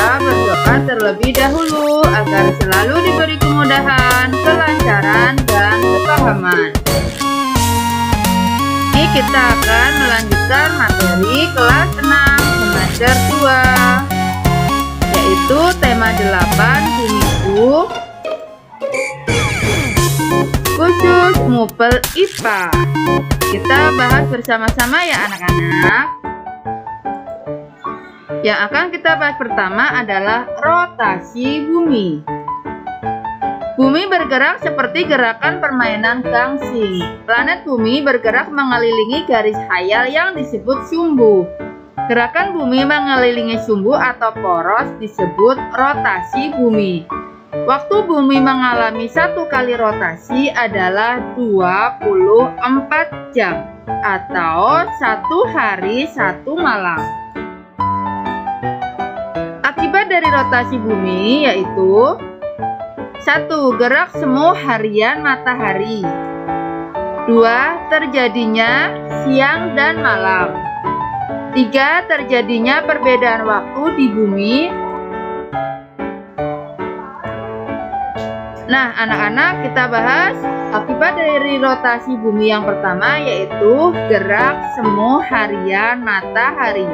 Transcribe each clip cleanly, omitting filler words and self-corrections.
kita berdoa terlebih dahulu agar selalu diberi kemudahan, kelancaran, dan kepahaman. Ini kita akan melanjutkan materi kelas 6 semester 2, yaitu tema 8 di buku khusus Mupel IPA. Kita bahas bersama-sama ya anak-anak. Yang akan kita bahas pertama adalah rotasi bumi. Bumi bergerak seperti gerakan permainan gangsing. Planet bumi bergerak mengelilingi garis khayal yang disebut sumbu. Gerakan bumi mengelilingi sumbu atau poros disebut rotasi bumi. Waktu bumi mengalami satu kali rotasi adalah 24 jam atau 1 hari 1 malam. Akibat dari rotasi bumi yaitu 1. Gerak semu harian matahari. 2. Terjadinya siang dan malam. 3. Terjadinya perbedaan waktu di bumi. Nah, anak-anak, kita bahas akibat dari rotasi bumi yang pertama yaitu gerak semu harian matahari.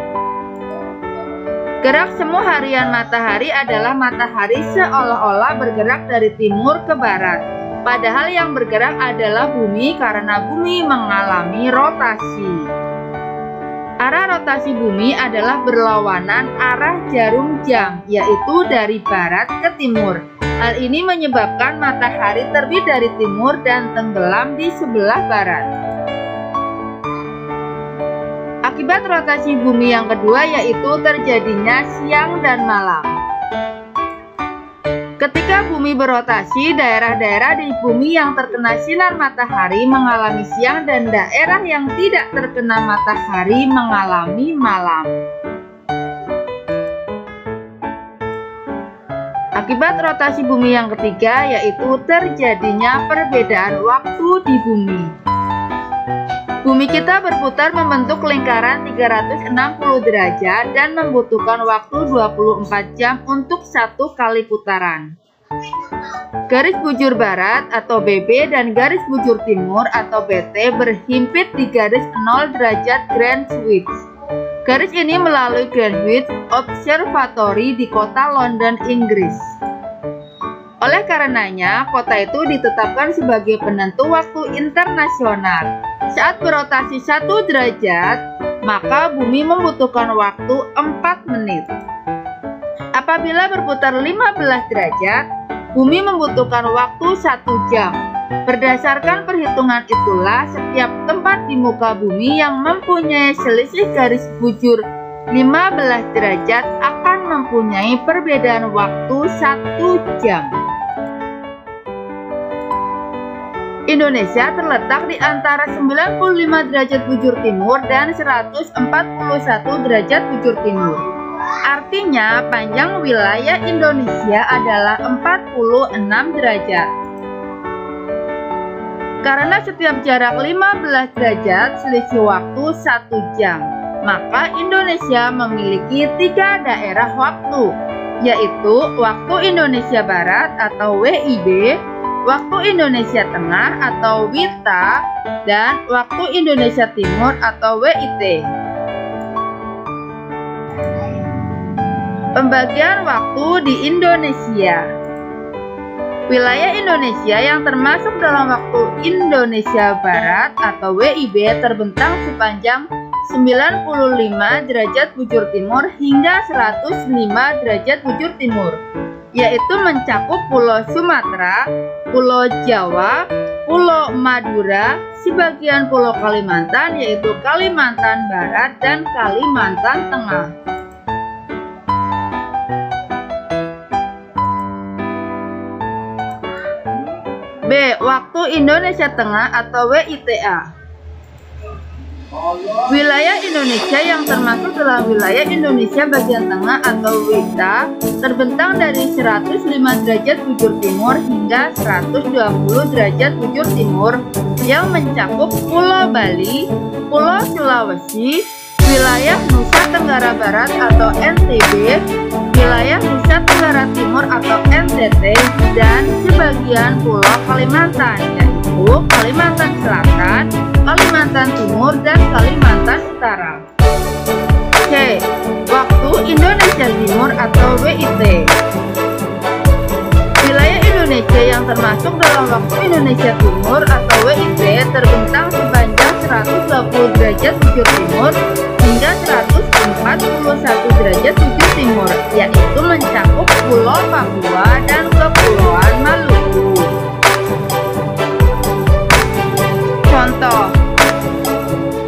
Gerak semu harian matahari adalah matahari seolah-olah bergerak dari timur ke barat. Padahal yang bergerak adalah bumi karena bumi mengalami rotasi. Arah rotasi bumi adalah berlawanan arah jarum jam, yaitu dari barat ke timur. Hal ini menyebabkan matahari terbit dari timur dan tenggelam di sebelah barat. Akibat rotasi bumi yang kedua yaitu terjadinya siang dan malam. Ketika bumi berotasi, daerah-daerah di bumi yang terkena sinar matahari mengalami siang dan daerah yang tidak terkena matahari mengalami malam. Akibat rotasi bumi yang ketiga yaitu terjadinya perbedaan waktu di bumi. Bumi kita berputar membentuk lingkaran 360 derajat dan membutuhkan waktu 24 jam untuk satu kali putaran. Garis bujur barat atau BB dan garis bujur timur atau BT berhimpit di garis 0 derajat Greenwich. Garis ini melalui Greenwich Observatory di kota London, Inggris. Oleh karenanya, kota itu ditetapkan sebagai penentu waktu internasional. Saat berotasi 1 derajat, maka bumi membutuhkan waktu 4 menit. Apabila berputar 15 derajat, bumi membutuhkan waktu 1 jam. Berdasarkan perhitungan itulah, setiap tempat di muka bumi yang mempunyai selisih garis bujur 15 derajat akan mempunyai perbedaan waktu 1 jam. Indonesia terletak di antara 95 derajat bujur timur dan 141 derajat bujur timur. Artinya, panjang wilayah Indonesia adalah 46 derajat. Karena setiap jarak 15 derajat selisih waktu 1 jam, maka Indonesia memiliki 3 daerah waktu, yaitu waktu Indonesia Barat atau WIB, waktu Indonesia Tengah atau WITA, dan waktu Indonesia Timur atau WIT. Pembagian waktu di Indonesia. Wilayah Indonesia yang termasuk dalam waktu Indonesia Barat atau WIB terbentang sepanjang 95 derajat bujur timur hingga 105 derajat bujur timur, yaitu mencakup Pulau Sumatera, Pulau Jawa, Pulau Madura, sebagian Pulau Kalimantan yaitu Kalimantan Barat dan Kalimantan Tengah. B. Waktu Indonesia Tengah atau WITA. Wilayah Indonesia yang termasuk dalam wilayah Indonesia bagian tengah atau WITA terbentang dari 105 derajat bujur timur hingga 120 derajat bujur timur yang mencakup Pulau Bali, Pulau Sulawesi, wilayah Nusa Tenggara Barat atau NTB, wilayah Nusa Tenggara Timur atau NTT dan sebagian pulau Kalimantan, yaitu Kalimantan Selatan, Kalimantan Timur, dan Kalimantan Utara. C. Waktu Indonesia Timur atau WIT. Wilayah Indonesia yang termasuk dalam waktu Indonesia Timur atau WIT terbentang sepanjang 120 derajat bujur timur hingga 141 derajat bujur timur, yaitu mencakup Pulau Papua dan Kepulauan Maluku. Contoh,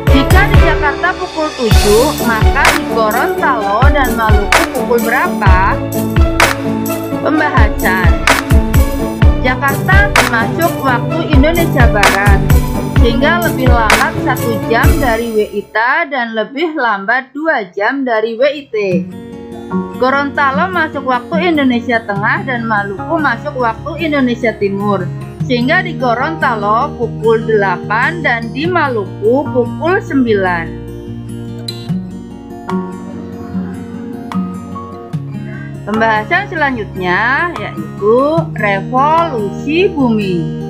jika di Jakarta pukul 7, maka di Gorontalo dan Maluku pukul berapa? Pembahasan. Jakarta termasuk waktu Indonesia Barat, sehingga lebih lambat 1 jam dari WIT dan lebih lambat 2 jam dari WIT. Gorontalo masuk waktu Indonesia Tengah dan Maluku masuk waktu Indonesia Timur, sehingga di Gorontalo pukul 8 dan di Maluku pukul 9. Pembahasan selanjutnya yaitu revolusi bumi.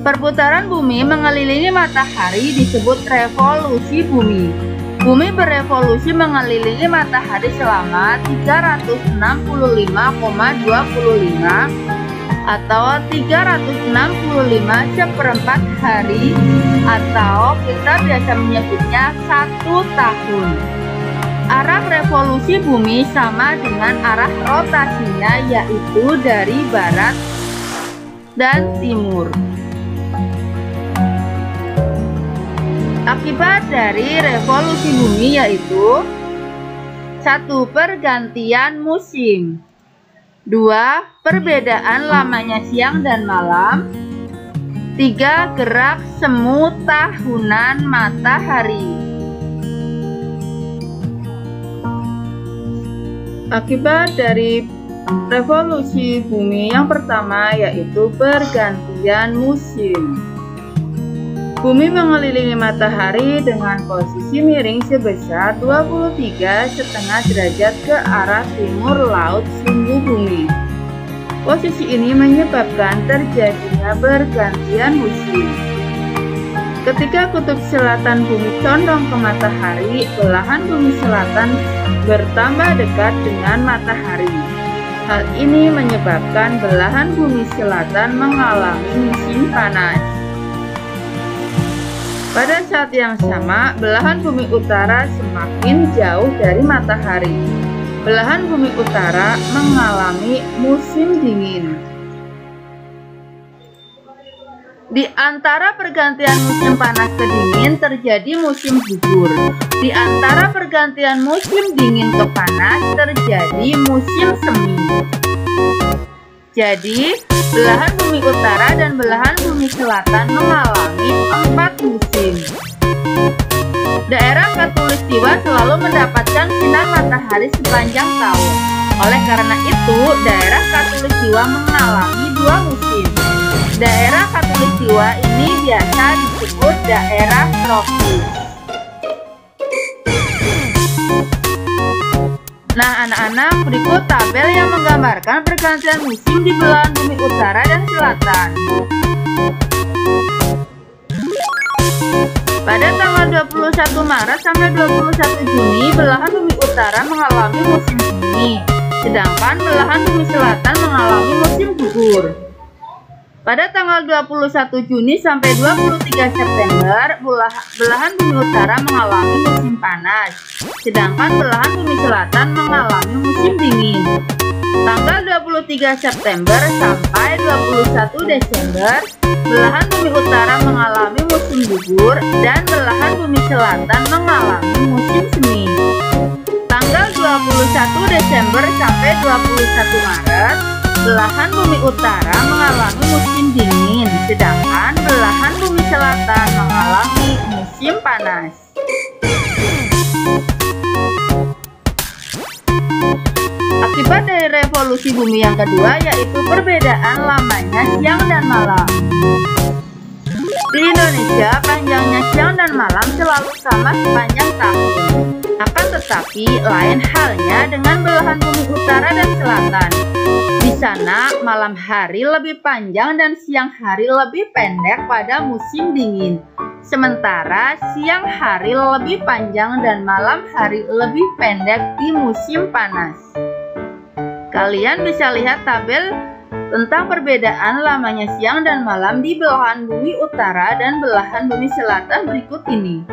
Perputaran bumi mengelilingi matahari disebut revolusi bumi. Bumi berevolusi mengelilingi matahari selama 365,25 atau 365/4 hari, atau kita biasa menyebutnya 1 tahun. Arah revolusi bumi sama dengan arah rotasinya, yaitu dari barat dan timur. Akibat dari revolusi bumi yaitu 1. Pergantian musim, 2. Perbedaan lamanya siang dan malam, 3. Gerak semu tahunan matahari. Akibat dari revolusi bumi yang pertama yaitu pergantian musim. Bumi mengelilingi matahari dengan posisi miring sebesar 23,5 derajat ke arah timur laut sumbu bumi. Posisi ini menyebabkan terjadinya pergantian musim. Ketika kutub selatan bumi condong ke matahari, belahan bumi selatan bertambah dekat dengan matahari. Hal ini menyebabkan belahan bumi selatan mengalami musim panas. Pada saat yang sama, belahan bumi utara semakin jauh dari matahari. Belahan bumi utara mengalami musim dingin. Di antara pergantian musim panas ke dingin terjadi musim gugur. Di antara pergantian musim dingin ke panas terjadi musim semi. Jadi, belahan bumi utara dan belahan bumi selatan mengalami 4 musim. Daerah khatulistiwa selalu mendapatkan sinar matahari sepanjang tahun. Oleh karena itu, daerah khatulistiwa mengalami 2 musim. Daerah khatulistiwa ini biasa disebut daerah tropis. Nah, anak-anak, berikut tabel yang menggambarkan pergantian musim di belahan bumi utara dan selatan. Pada tanggal 21 Maret sampai 21 Juni, belahan bumi utara mengalami musim semi, sedangkan belahan bumi selatan mengalami musim gugur. Pada tanggal 21 Juni sampai 23 September, belahan bumi utara mengalami musim panas, sedangkan belahan bumi selatan mengalami musim dingin. Tanggal 23 September sampai 21 Desember, belahan bumi utara mengalami musim gugur dan belahan bumi selatan mengalami musim semi. Tanggal 21 Desember sampai 21 Maret, belahan bumi utara mengalami musim dingin, sedangkan belahan bumi selatan mengalami musim panas. Akibat dari revolusi bumi yang kedua yaitu perbedaan lamanya siang dan malam. Di Indonesia, panjangnya siang dan malam selalu sama sepanjang tahun. Akan tetapi, lain halnya dengan belahan bumi utara dan selatan. Di sana, malam hari lebih panjang dan siang hari lebih pendek pada musim dingin. Sementara siang hari lebih panjang dan malam hari lebih pendek di musim panas. Kalian bisa lihat tabel tentang perbedaan lamanya siang dan malam di belahan bumi utara dan belahan bumi selatan berikut ini.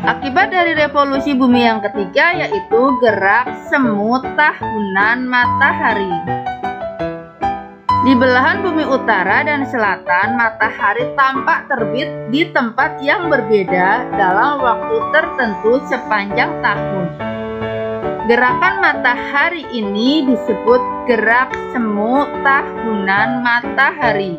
Akibat dari revolusi bumi yang ketiga yaitu gerak semu tahunan matahari. Di belahan bumi utara dan selatan, matahari tampak terbit di tempat yang berbeda dalam waktu tertentu sepanjang tahun. Gerakan matahari ini disebut gerak semu tahunan matahari.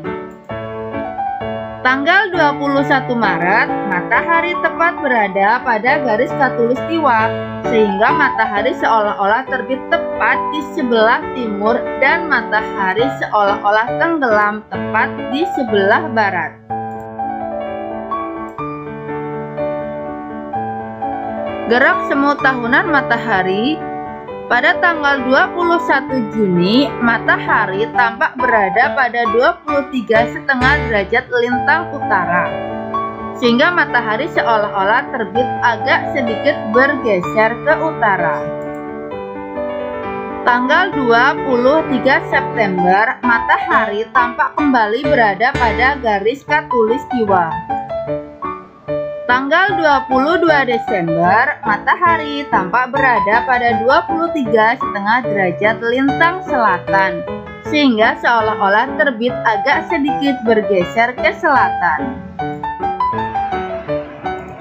Tanggal 21 Maret, matahari tepat berada pada garis khatulistiwa, sehingga matahari seolah-olah terbit tepat di sebelah timur dan matahari seolah-olah tenggelam tepat di sebelah barat. Gerak semu tahunan matahari. Pada tanggal 21 Juni, matahari tampak berada pada 23,5 derajat lintang utara, sehingga matahari seolah-olah terbit agak sedikit bergeser ke utara. Tanggal 23 September, matahari tampak kembali berada pada garis khatulistiwa. Tanggal 22 Desember, matahari tampak berada pada 23,5 derajat lintang selatan, sehingga seolah-olah terbit agak sedikit bergeser ke selatan.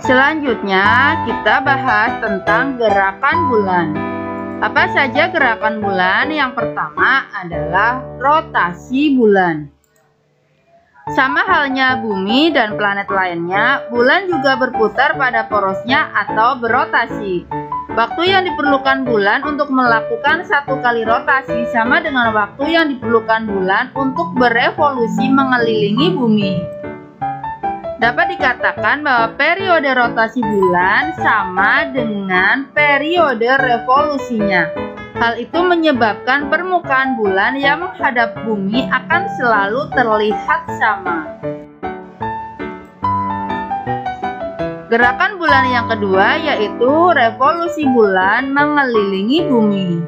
Selanjutnya, kita bahas tentang gerakan bulan. Apa saja gerakan bulan? Yang pertama adalah rotasi bulan. Sama halnya bumi dan planet lainnya, bulan juga berputar pada porosnya atau berotasi. Waktu yang diperlukan bulan untuk melakukan satu kali rotasi sama dengan waktu yang diperlukan bulan untuk berevolusi mengelilingi bumi. Dapat dikatakan bahwa periode rotasi bulan sama dengan periode revolusinya. Hal itu menyebabkan permukaan bulan yang menghadap bumi akan selalu terlihat sama. Gerakan bulan yang kedua yaitu revolusi bulan mengelilingi bumi.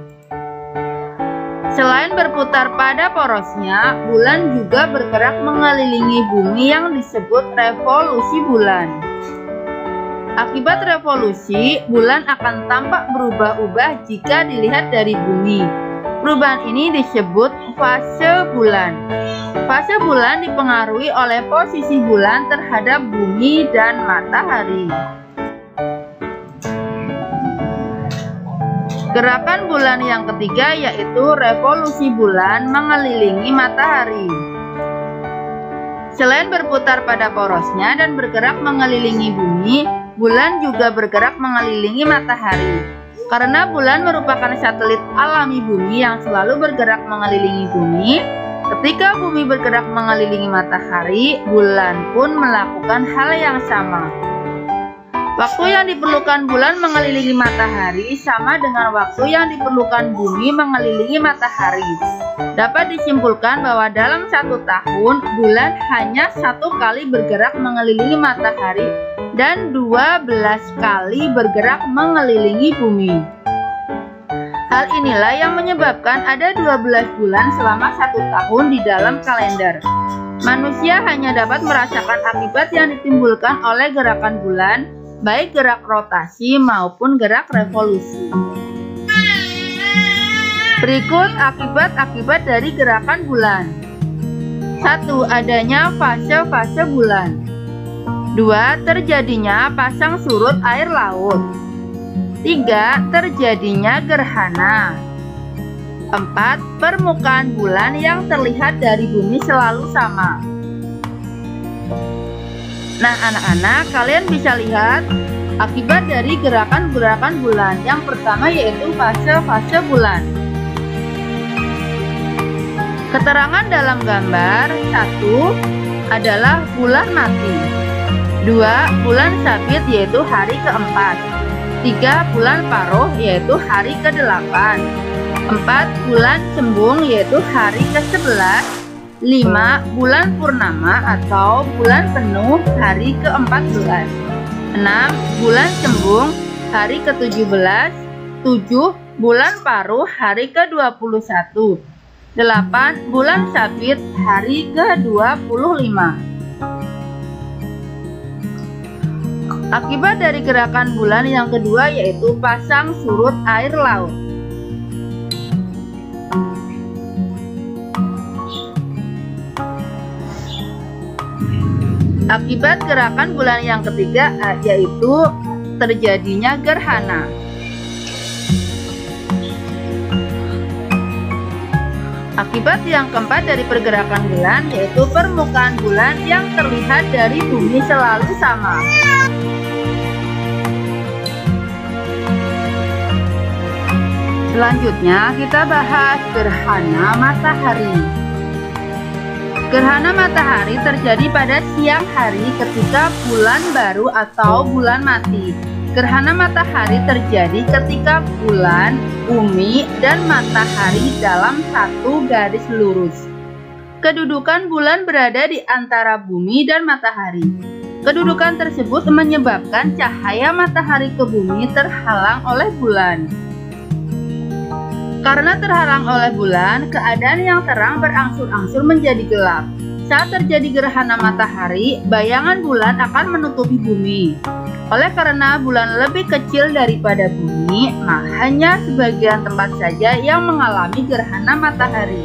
Selain berputar pada porosnya, bulan juga bergerak mengelilingi bumi yang disebut revolusi bulan. Akibat revolusi, bulan akan tampak berubah-ubah jika dilihat dari bumi. Perubahan ini disebut fase bulan. Fase bulan dipengaruhi oleh posisi bulan terhadap bumi dan matahari. Gerakan bulan yang ketiga yaitu revolusi bulan mengelilingi matahari. Selain berputar pada porosnya dan bergerak mengelilingi bumi, bulan juga bergerak mengelilingi matahari. Karena bulan merupakan satelit alami bumi yang selalu bergerak mengelilingi bumi, ketika bumi bergerak mengelilingi matahari, bulan pun melakukan hal yang sama. Waktu yang diperlukan bulan mengelilingi matahari sama dengan waktu yang diperlukan bumi mengelilingi matahari. Dapat disimpulkan bahwa dalam satu tahun, bulan hanya satu kali bergerak mengelilingi matahari dan 12 kali bergerak mengelilingi bumi. Hal inilah yang menyebabkan ada 12 bulan selama satu tahun di dalam kalender. Manusia hanya dapat merasakan akibat yang ditimbulkan oleh gerakan bulan, baik gerak rotasi maupun gerak revolusi. Berikut akibat-akibat dari gerakan bulan. 1. Adanya fase-fase bulan. 2. Terjadinya pasang surut air laut. 3. Terjadinya gerhana. 4. Permukaan bulan yang terlihat dari bumi selalu sama. Nah anak-anak, kalian bisa lihat akibat dari gerakan-gerakan bulan. Yang pertama yaitu fase-fase bulan. Keterangan dalam gambar 1 adalah bulan mati, 2 bulan sabit yaitu hari keempat, 3 bulan paruh yaitu hari ke-8, 4 bulan cembung yaitu hari ke-11, 5 bulan purnama atau bulan penuh hari ke-14, 6 bulan cembung hari ke-17, 7 bulan paruh hari ke-21, 8 bulan sabit hari ke-25. Akibat dari gerakan bulan yang kedua yaitu pasang surut air laut. Akibat gerakan bulan yang ketiga yaitu terjadinya gerhana. Akibat yang keempat dari pergerakan bulan yaitu permukaan bulan yang terlihat dari bumi selalu sama. Selanjutnya kita bahas gerhana matahari. Gerhana matahari terjadi pada siang hari ketika bulan baru atau bulan mati. Gerhana matahari terjadi ketika bulan, bumi, dan matahari dalam satu garis lurus. Kedudukan bulan berada di antara bumi dan matahari. Kedudukan tersebut menyebabkan cahaya matahari ke bumi terhalang oleh bulan. Karena terhalang oleh bulan, keadaan yang terang berangsur-angsur menjadi gelap. Saat terjadi gerhana matahari, bayangan bulan akan menutupi bumi. Oleh karena bulan lebih kecil daripada bumi, hanya sebagian tempat saja yang mengalami gerhana matahari.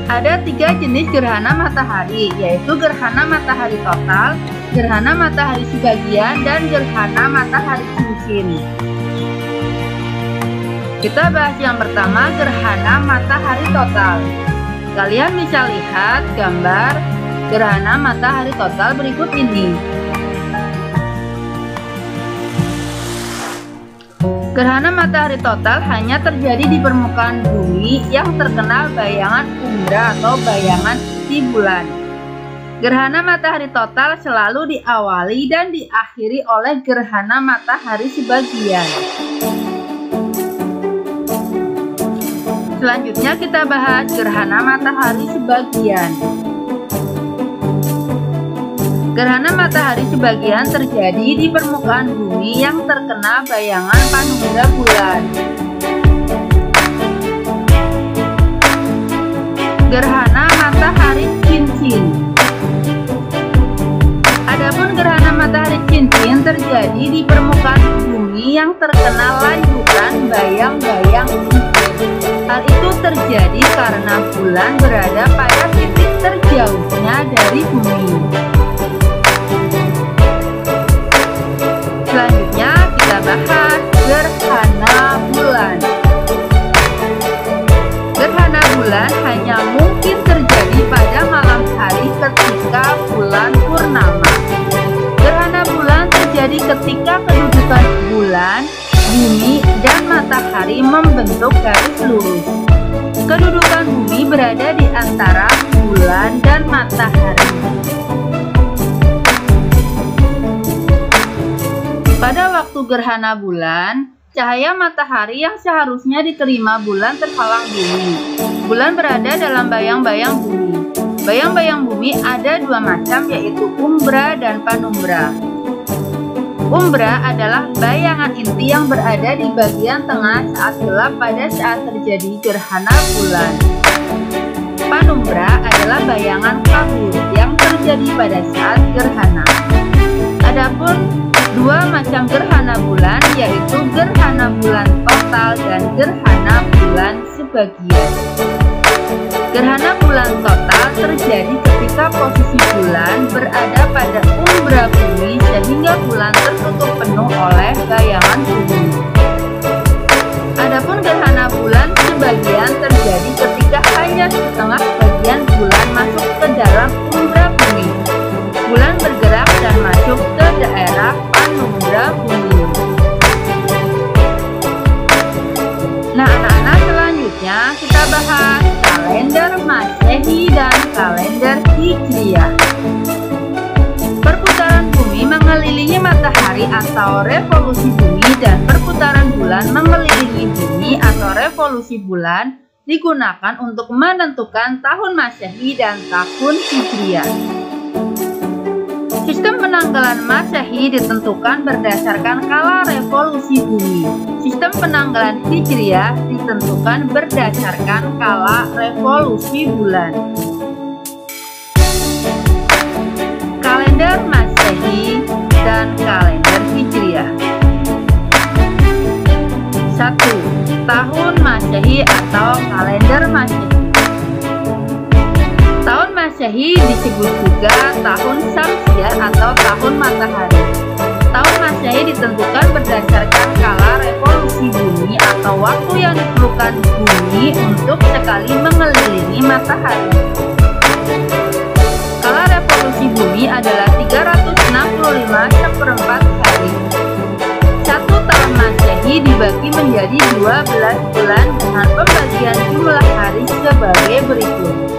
Ada 3 jenis gerhana matahari, yaitu gerhana matahari total, gerhana matahari sebagian, dan gerhana matahari cincin. Kita bahas yang pertama, gerhana matahari total. Kalian bisa lihat gambar gerhana matahari total berikut ini. Gerhana matahari total hanya terjadi di permukaan bumi yang terkena bayangan umbra atau bayangan isi bulan. Gerhana matahari total selalu diawali dan diakhiri oleh gerhana matahari sebagian. Selanjutnya kita bahas gerhana matahari sebagian. Gerhana matahari sebagian terjadi di permukaan bumi yang terkena bayangan panumbra bulan. Gerhana matahari cincin. Adapun gerhana matahari cincin terjadi di permukaan bumi yang terkena layuran bayang-bayang cincin. Hal itu terjadi karena bulan berada pada titik terjauhnya dari bumi. Selanjutnya kita bahas gerhana bulan. Gerhana bulan hanya mungkin terjadi pada malam hari ketika bulan purnama. Gerhana bulan terjadi ketika kedudukan bulan, bumi, dan matahari membentuk garis lurus. Kedudukan bumi berada di antara bulan dan matahari. Pada waktu gerhana bulan, cahaya matahari yang seharusnya diterima bulan terhalang bumi. Bulan berada dalam bayang-bayang bumi. Bayang-bayang bumi ada 2 macam, yaitu umbra dan panumbra. Umbra adalah bayangan inti yang berada di bagian tengah saat gelap pada saat terjadi gerhana bulan. Panumbra adalah bayangan kabut yang terjadi pada saat gerhana. Adapun 2 macam gerhana bulan, yaitu gerhana bulan total dan gerhana bulan sebagian. Gerhana bulan total terjadi ketika posisi bulan berada pada umbra bumi sehingga bulan tertutup penuh oleh bayangan bumi. Adapun gerhana bulan sebagian terjadi ketika hanya setengah bagian bulan masuk ke dalam umbra bumi. Bulan bergerak dan masuk ke daerah panumbra bumi. Nah, anak-anak, selanjutnya kita atau revolusi bumi dan perputaran bulan mengelilingi bumi atau revolusi bulan digunakan untuk menentukan tahun Masehi dan tahun Hijriah. Sistem penanggalan Masehi ditentukan berdasarkan kala revolusi bumi. Sistem penanggalan Hijriah ditentukan berdasarkan kala revolusi bulan. Kalender Masehi dan kalender Hijriah. 1. Tahun Masehi atau kalender Masehi. Tahun Masehi disebut juga tahun Syamsiah atau tahun matahari. Tahun Masehi ditentukan berdasarkan kala revolusi bumi atau waktu yang diperlukan bumi untuk sekali mengelilingi matahari. Kala revolusi bumi adalah 365/4 hari. Satu tahun Masehi dibagi menjadi 12 bulan dengan pembagian jumlah hari sebagai berikut.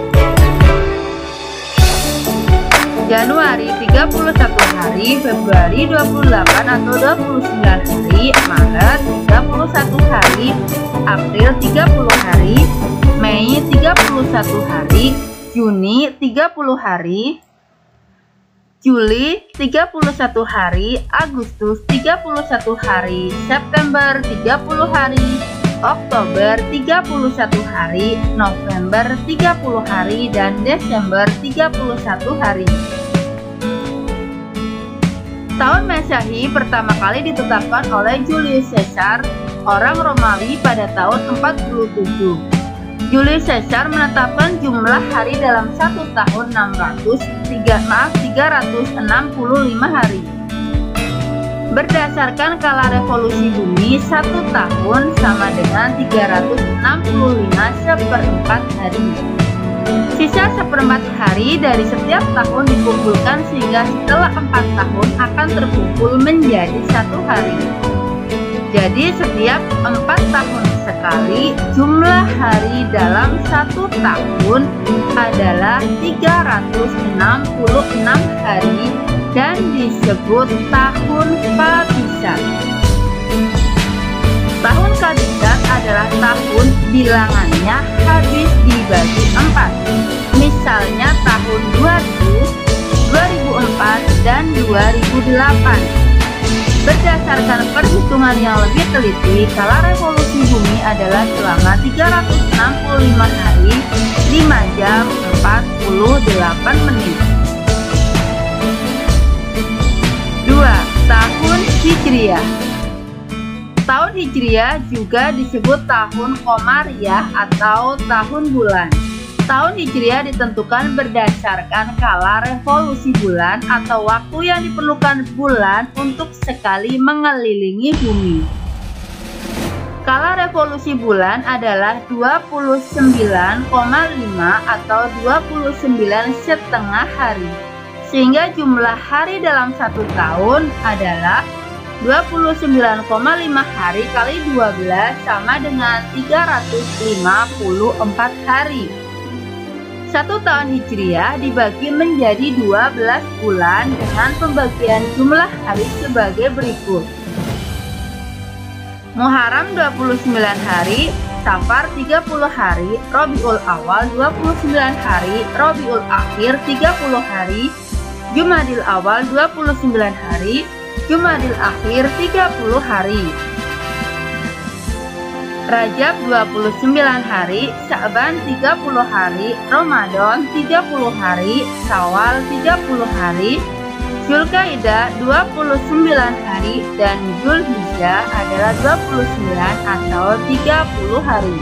Januari 31 hari, Februari 28 atau 29 hari, Maret 31 hari, April 30 hari, Mei 31 hari, Juni 30 hari, Juli 31 hari, Agustus 31 hari, September 30 hari, Oktober 31 hari, November 30 hari, dan Desember 31 hari. Tahun Masehi pertama kali ditetapkan oleh Julius Caesar, orang Romawi pada tahun 47. Julius Caesar menetapkan jumlah hari dalam satu tahun 365 hari. Berdasarkan kala revolusi bumi, satu tahun sama dengan 365/4 hari. Sisa 1/4 hari dari setiap tahun dikumpulkan sehingga setelah 4 tahun akan terkumpul menjadi 1 hari. Jadi setiap 4 tahun sekali, jumlah hari dalam 1 tahun adalah 366 hari dan disebut tahun Kabisat. Tahun Kabisat adalah tahun bilangannya habis dibagi 4. Misalnya tahun 2000, 2004, dan 2008. Berdasarkan perhitungan yang lebih teliti, kala revolusi bumi adalah selama 365 hari, 5 jam, 48 menit. 2. Tahun Hijriah. Tahun Hijriah juga disebut tahun Komariah atau tahun bulan. Tahun Hijriah ditentukan berdasarkan kala revolusi bulan atau waktu yang diperlukan bulan untuk sekali mengelilingi bumi. Kala revolusi bulan adalah 29,5 atau 29,5 hari. Sehingga jumlah hari dalam satu tahun adalah 29,5 hari kali 12 sama dengan 354 hari. Satu tahun Hijriah dibagi menjadi 12 bulan dengan pembagian jumlah hari sebagai berikut. Muharram 29 hari, Safar 30 hari, Rabiul Awal 29 hari, Rabiul Akhir 30 hari, Jumadil Awal 29 hari, Jumadil Akhir 30 hari. Rajab 29 hari, Sya'ban 30 hari, Ramadan 30 hari, Syawal 30 hari, Zulkaidah 29 hari, dan Zulhijjah adalah 29 atau 30 hari.